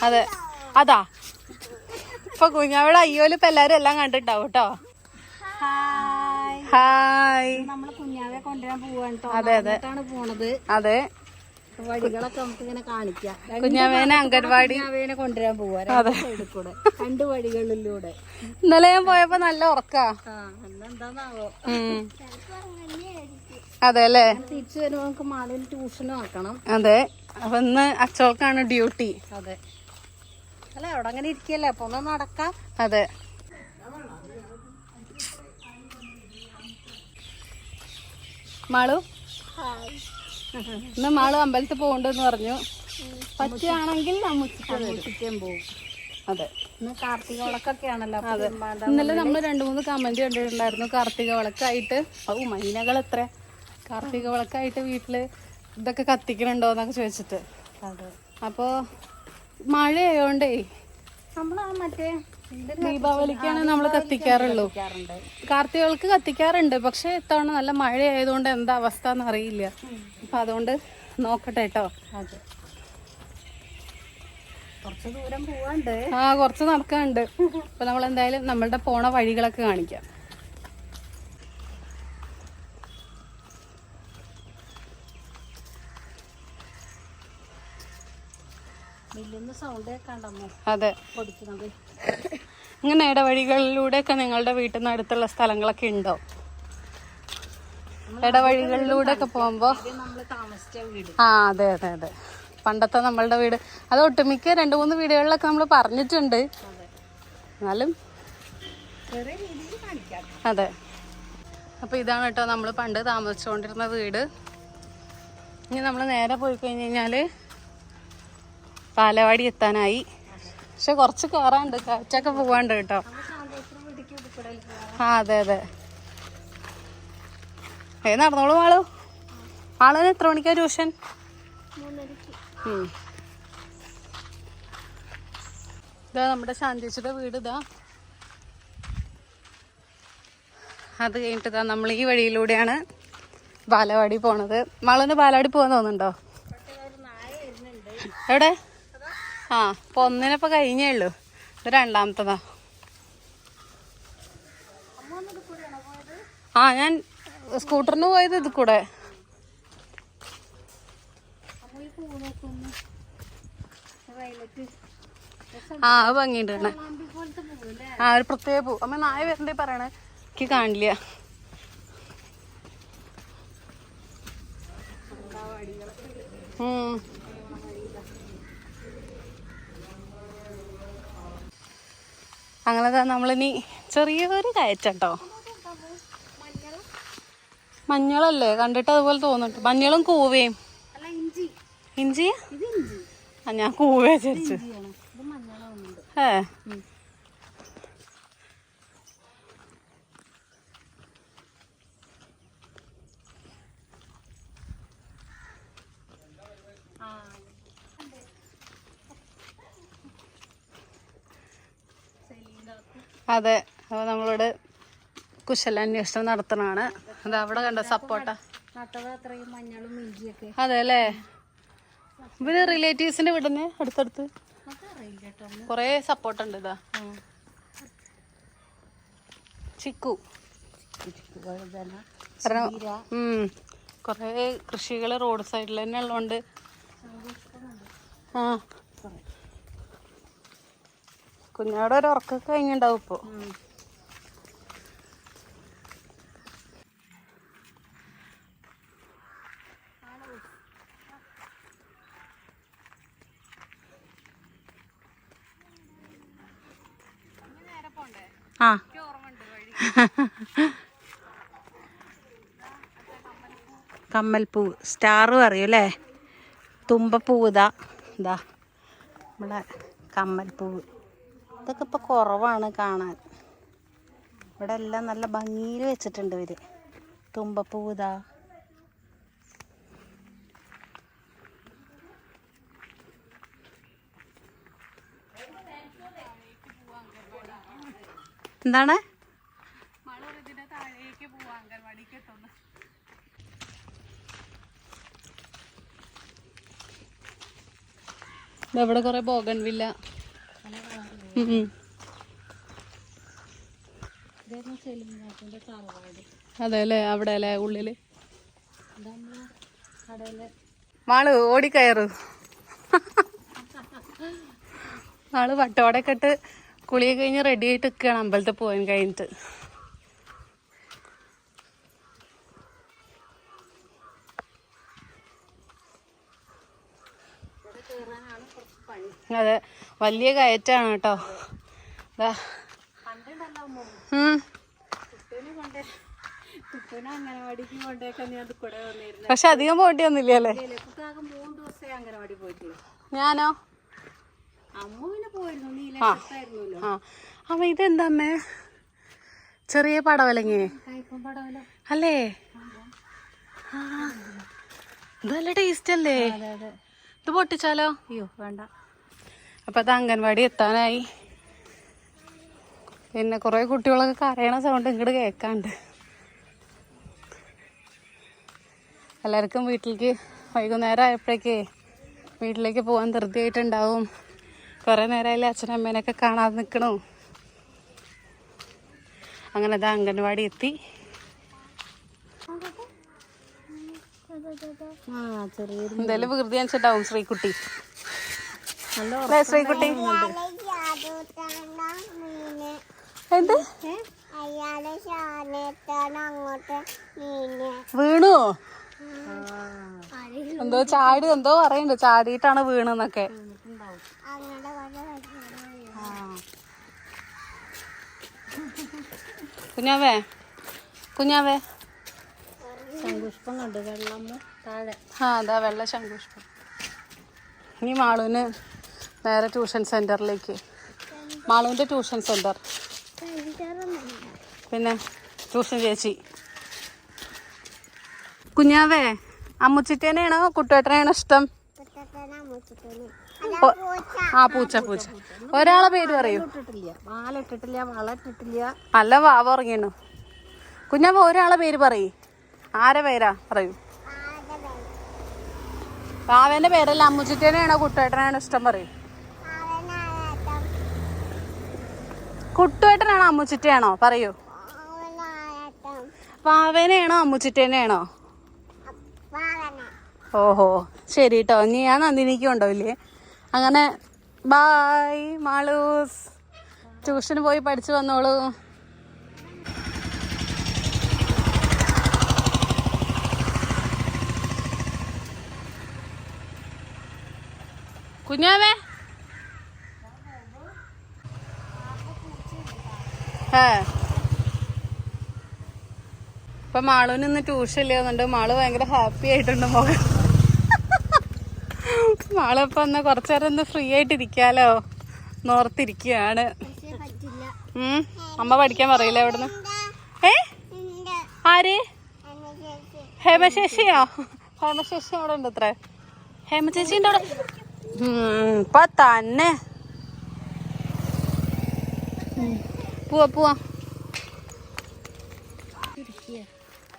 അതെ അതാ ഇപ്പൊ കുഞ്ഞാവിടെ അയ്യോല് ഇപ്പൊ എല്ലാരും എല്ലാം കണ്ടിട്ടുണ്ടാവും കേട്ടോ. ഹായ്. നമ്മള് കുഞ്ഞാവെ കൊണ്ടുവരാൻ പോവാണ്. അതെ അതെ പോണത്. അതെ വഴികളൊക്കെ നമുക്ക് ഇങ്ങനെ കാണിക്കാം. കുഞ്ഞാവേനെ അംഗൻവാടി കൊണ്ടുവരാൻ പോവാ. സൈഡിൽ കൂടെ 2 വഴികളിലൂടെ. ഇന്നലെ ഞാൻ പോയപ്പോ നല്ല ഉറക്കാ. എന്താന്നാവോ. അതെ അല്ലേ. തിരിച്ചു വരുമ്പോ നമുക്ക് മാളിൽ ട്യൂഷനും ആക്കണം. അതെ അപ്പൊ ഇന്ന് അച്ചോക്കാണ് ഡ്യൂട്ടി. അതെ അല്ല അവിടെ അങ്ങനെ ഇരിക്കല്ലേ, അപ്പൊ ഒന്ന് നടക്കാം. അതെ മാളു ഇന്ന് മാളു അമ്പലത്തിൽ പോകണ്ടെന്ന് പറഞ്ഞു. പറ്റുകയാണെങ്കിൽ അമ്മൂച്ചിക്കും പോവും. അതെ ഇന്ന് കാർത്തിക വിളക്കൊക്കെ ആണല്ലോ. അതെ ഇന്നലെ നമ്മൾ 2-3 കമന്റ് കണ്ടിട്ടുണ്ടായിരുന്നു. കാർത്തിക വിളക്കായിട്ട് മൈനകൾ എത്ര കാർത്തിക വിളക്കായിട്ട് വീട്ടില് ഇതൊക്കെ കത്തിക്കണുണ്ടോന്നൊക്കെ ചോദിച്ചിട്ട്. അതെ അപ്പോ മഴയായോണ്ടേ നമ്മളാ മറ്റേ ദീപാവലിക്കാണ് നമ്മൾ കത്തിക്കാറുള്ളൂ. കാർത്തികൾക്ക് കത്തിക്കാറുണ്ട്. പക്ഷെ ഇത്തവണ നല്ല മഴയായതുകൊണ്ട് എന്താ അവസ്ഥ എന്ന് അറിയില്ല. അപ്പൊ അതുകൊണ്ട് നോക്കട്ടെ കേട്ടോ. അതെ കുറച്ച് ദൂരം പോവാണ്ട്. കുറച്ച് നടക്കാനുണ്ട്. അപ്പൊ നമ്മൾ എന്തായാലും നമ്മളുടെ പോണ വഴികളൊക്കെ കാണിക്കാം. അതെ ഇങ്ങനെ ഇടവഴികളിലൂടെയൊക്കെ നിങ്ങളുടെ വീട്ടിൽ നിന്ന് അടുത്തുള്ള സ്ഥലങ്ങളൊക്കെ ഉണ്ടോ? ഇടവഴികളിലൂടെ ഒക്കെ പോകുമ്പോ അതെ അതെ അതെ പണ്ടത്തെ നമ്മളുടെ വീട് അത് ഒട്ടുമിക്ക 2-3 വീടുകളിലൊക്കെ നമ്മൾ പറഞ്ഞിട്ടുണ്ട്. എന്നാലും അതെ. അപ്പൊ ഇതാണ് കേട്ടോ നമ്മൾ പണ്ട് താമസിച്ചുകൊണ്ടിരുന്ന വീട്. ഇനി നമ്മൾ നേരെ പോയി കഴിഞ്ഞ് കഴിഞ്ഞാല് പാലവാടി എത്താനായി. പക്ഷെ കുറച്ച് കയറാണ്ട്, കാറ്റൊക്കെ പോവാണ്ട് കേട്ടോ. അതെ അതെ നടന്നോളൂ മാളു. മാളുവിന് എത്ര മണിക്കാ ട്യൂഷൻ? 3:00. ഇതാ നമ്മുടെ ശാന്തിച്ചിയുടെ വീട്. ഇതാ അത് കഴിഞ്ഞിട്ട് ഇതാ നമ്മൾ ഈ വഴിയിലൂടെയാണ് ബാലവാടി പോണത്. മാളുവിന് ബാലവാടി പോകാൻ തോന്നുന്നുണ്ടോ? എവിടെ? ഇപ്പൊ ഒന്നിനിപ്പോ കഴിഞ്ഞേ ഉള്ളൂ. ഇത് 2ാമത്തതാ. ഞാൻ സ്കൂട്ടറിന് പോയത് ഇത് കൂടെ. അത് ഭംഗിയുണ്ട്. ഒരു പ്രത്യേക പൂ. അമ്മ നായ വരണ്ടേ പറയണേ, എനിക്ക് കാണില്ല. അങ്ങനെ നമ്മളിനി ചെറിയൊരു കയറ്റട്ടോ. മഞ്ഞളല്ലേ കണ്ടിട്ട് അതുപോലെ തോന്നുന്നുണ്ട്. മഞ്ഞളും കൂവയും. ഇഞ്ചി ഞാൻ കൂവ വിചാരിച്ചു. അതെ അപ്പൊ നമ്മളോട് കുശലാന്വേഷണം നടത്തണാണ്. അത് അവിടെ കണ്ട സപ്പോട്ട. അതെ അല്ലേ. ഇവര് റിലേറ്റീവ്സിന്റെ വീടിന് അടുത്തടുത്ത് കൊറേ സപ്പോർട്ടുണ്ട്. ഇതാ ചിക്കു. കൊറേ കൃഷികള് റോഡ് സൈഡിൽ തന്നെ ഉള്ളതുകൊണ്ട് കുഞ്ഞാടെ ഒരു ഉറക്കൊക്കെ കഴിഞ്ഞിണ്ടാവും ഇപ്പൊ. കമ്മൽപ്പൂവ്, സ്റ്റാർ പറയും അല്ലേ. തുമ്പപ്പൂവ്. ഇതാ നമ്മുടെ കമ്മൽപ്പൂവ്. ഇതൊക്കെ ഇപ്പൊ കുറവാണ് കാണാൻ. ഇവിടെ എല്ലാം നല്ല ഭംഗിയിൽ വെച്ചിട്ടുണ്ട് ഇവര്. തുമ്പപ്പൂവ് ഇതാ. എന്താണ്? ഇവിടെ കുറെ ബോഗൺവില്ല. അതെ അല്ലേ, അവിടെ അല്ലേ ഉള്ളില്. മാള് ഓടിക്കയറ്. ആള് വട്ടോടൊക്കെ ഇട്ട് കുളിയൊക്കെ കഴിഞ്ഞ് റെഡി ആയിട്ട് നിൽക്കുകയാണ് അമ്പലത്തിൽ പോകാൻ കഴിഞ്ഞിട്ട്. അതെ, വലിയ കയറ്റാണ് കേട്ടോ. പക്ഷെ അധികം പോണ്ടി ഒന്നുമില്ലല്ലേ. ഞാനോ? അമ്മ ഇതെന്താ അമ്മേ? ചെറിയ പടവലങ്ങേ അല്ലേ? ഇത് നല്ല ടേസ്റ്റ് അല്ലേ? ഇത് പൊട്ടിച്ചാലോ? അയ്യോ വേണ്ട. അപ്പൊ അത് അംഗൻവാടി എത്താനായി. പിന്നെ കുറെ കുട്ടികളൊക്കെ കരയണ സൗണ്ട് ഇങ്ങോട്ട് കേൾക്കാണ്ട്. എല്ലാവർക്കും വീട്ടിലേക്ക് വൈകുന്നേരം ആയപ്പോഴേക്കേ വീട്ടിലേക്ക് പോകാൻ ധൃതിയായിട്ടുണ്ടാവും. കുറേ നേരമായില്ലേ അച്ഛനമ്മേനൊക്കെ കാണാതെ നിൽക്കണു. അങ്ങനെ അത് അംഗൻവാടി എത്തി. എന്തായാലും വികൃതി അനുസരിച്ചാവും ശ്രീകുട്ടി. അല്ലേ ശ്രീകുട്ടി? എന്ത് വീണു? എന്തോ ചാടി, എന്തോ പറയുന്നുണ്ട്, ചാടിയിട്ടാണ് വീണെന്നൊക്കെ. കുഞ്ഞാവേ കുഞ്ഞാവേ ശംഖുഷ്പം കണ്ടു, വെള്ളം താഴെ. അതാ വെള്ള ശംഖുഷ്പം. ഇനി മാളുവിന് നേരെ ട്യൂഷൻ സെന്ററിലേക്ക്. മാളുവിന്റെ ട്യൂഷൻ സെന്റർ. പിന്നെ ട്യൂഷൻ ചേച്ചി. കുഞ്ഞാവേ അമ്മുച്ചിട്ടേനെയാണോ കുട്ടുവേട്ടനെയാണോ ഇഷ്ടം? പൂച്ച. ഒരാളെ പേര് പറയൂ. നല്ല വാവ ഉറങ്ങിയണു. കുഞ്ഞാവ ഒരാളെ പേര് പറയൂ. ആരെ പേരാ പറയൂ. വാവേന്റെ പേരല്ല, അമ്മുച്ചിട്ടേനെയാണോ കുട്ടുവേട്ടനാണോ ഇഷ്ടം പറയൂ. കുട്ടുവേട്ടനാണോ അമ്മുച്ചിട്ടയാണോ പറയൂ. വാവേനെയാണോ അമ്മുച്ചിട്ടേനെയാണോ? ഓഹോ ശരി കേട്ടോ. ഇനി ഞാൻ നന്ദിനിക്ക് കൊണ്ടുപോയില്ലേ. അങ്ങനെ ബായ് മാളൂസ്. ട്യൂഷന് പോയി പഠിച്ചു വന്നോളൂ. കുഞ്ഞാവേ ഇപ്പൊ മാളുവിന് ഇന്ന് ട്യൂഷൻ ഇല്ലാന്നുണ്ട്. മാള് ഭയങ്കര ഹാപ്പി ആയിട്ടുണ്ട് മുഖം. മാളിപ്പോ ഒന്ന് കുറച്ചേരം ഒന്ന് ഫ്രീ ആയിട്ടിരിക്കാലോ നോർത്തിരിക്കുകയാണ്. അമ്മ പഠിക്കാൻ പറയില്ല എവിടുന്ന്. ആര്? ഹേമശേഷിയോ? ഹേമശേഷി അവിടെ ഉണ്ട്. അത്ര ഹേമശേഷിന്റെ അവിടെ ഇപ്പൊ തന്നെ. പോവാ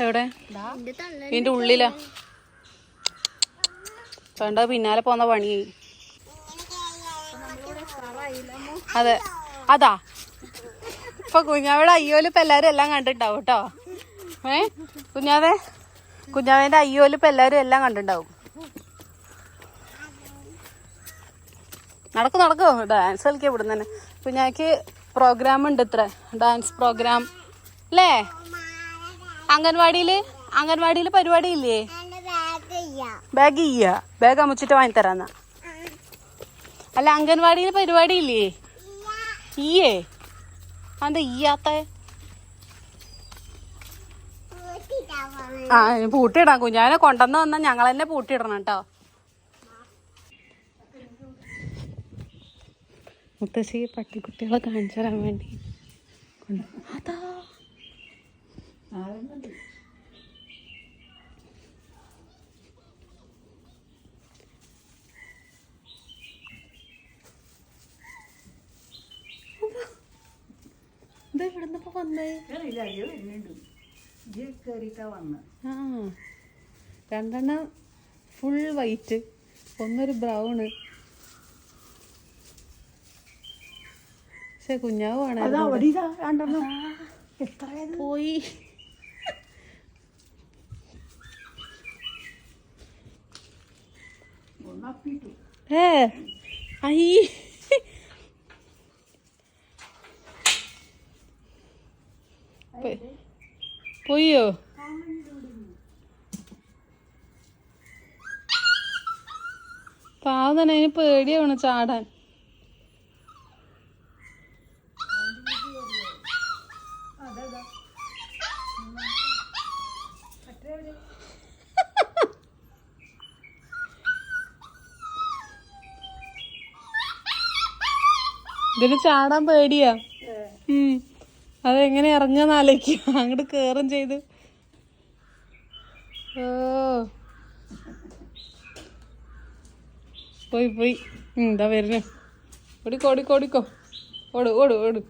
എവിടെ? ഇതിന്റെ ഉള്ളിലാ. വേണ്ട പിന്നാലെ പോന്ന പണിയായി. അതെ അതാ ഇപ്പൊ കുഞ്ഞാവയുടെ അയ്യോല് ഇപ്പൊ എല്ലാരും എല്ലാം കണ്ടിട്ടുണ്ടാവും കേട്ടോ. കുഞ്ഞാവേന്റെ അയ്യോല് ഇപ്പൊ എല്ലാരും എല്ലാം കണ്ടിട്ടുണ്ടാവും. നടക്കൂ ഡാൻസ് കളിക്കാൻ ഇവിടുന്ന് തന്നെ. കുഞ്ഞാക്ക് പ്രോഗ്രാം ഉണ്ട്, ഇത്ര ഡാൻസ് പ്രോഗ്രാം അല്ലേ? അംഗൻവാടിയില് പരിപാടി ഇല്ലേ? ബാഗ് അമ്മച്ചിട്ട് വാങ്ങിത്തരാന്നാ. അല്ല അംഗൻവാടിയില് പരിപാടി ഇല്ലേ? ഈയേ അതെന്താ ഈയാത്ത? പൂട്ടിയിടാം. കുഞ്ഞാനെ കൊണ്ടുവന്ന് വന്നാൽ ഞങ്ങൾ തന്നെ പൂട്ടിയിടണം കേട്ടോ. മുത്തശ്ശി പട്ടിക്കുട്ടികളെ കാണിച്ചു തരാൻ വേണ്ടി അതാ ഇവിടുന്നപ്പോ വന്നേ. രണ്ടെണ്ണം ഫുൾ വൈറ്റ്, ഒന്നൊരു ബ്രൗണ്. പക്ഷെ കുഞ്ഞാവ് വേണം അത് അവിടെ ഇതാ രണ്ടെണ്ണം എത്രയത് പോയി. ഒന്നപ്പിട്ടു. അയ്യേ പോയോ? പാവം തന്നെ, അതിന് പേടിയാവണം ചാടാൻ. ഇതിന് ചാടാൻ പേടിയാ. അതെങ്ങനെ ഇറങ്ങാന്ന് ആലോചിക്കുക. അങ്ങോട്ട് കേറും ചെയ്ത്. ഓ പോയി പോയി. എന്താ വരുന്നേ? ഓടിക്കോ ഓടിക്കോ ഓടിക്കോ. ഓട് ഓട് ഓട്.